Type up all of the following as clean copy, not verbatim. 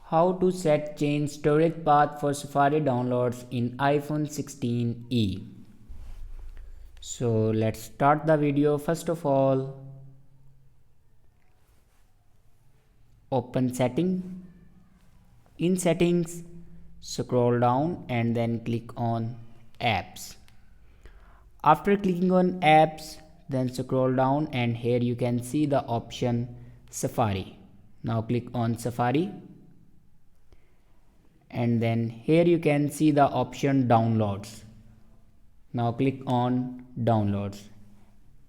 How to set change storage path for Safari downloads in iPhone 16e. So let's start the video. First of all, open setting. In settings, scroll down and then click on apps. After clicking on apps, then scroll down and here you can see the option Safari. Now click on Safari. And then here you can see the option downloads. Now click on downloads,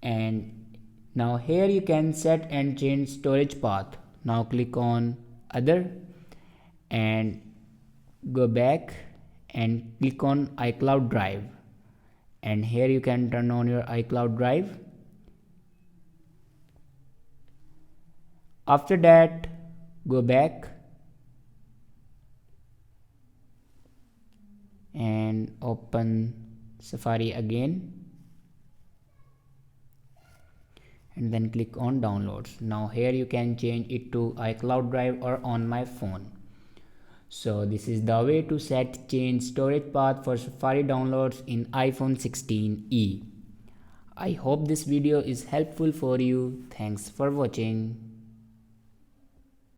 and now here you can set and change storage path. Now click on other and go back and click on iCloud Drive, and here you can turn on your iCloud Drive. After that, go back and open Safari again and then click on downloads. Now here you can change it to iCloud Drive or on my phone. So this is the way to set change storage path for Safari downloads in iPhone 16e. I hope this video is helpful for you. Thanks for watching.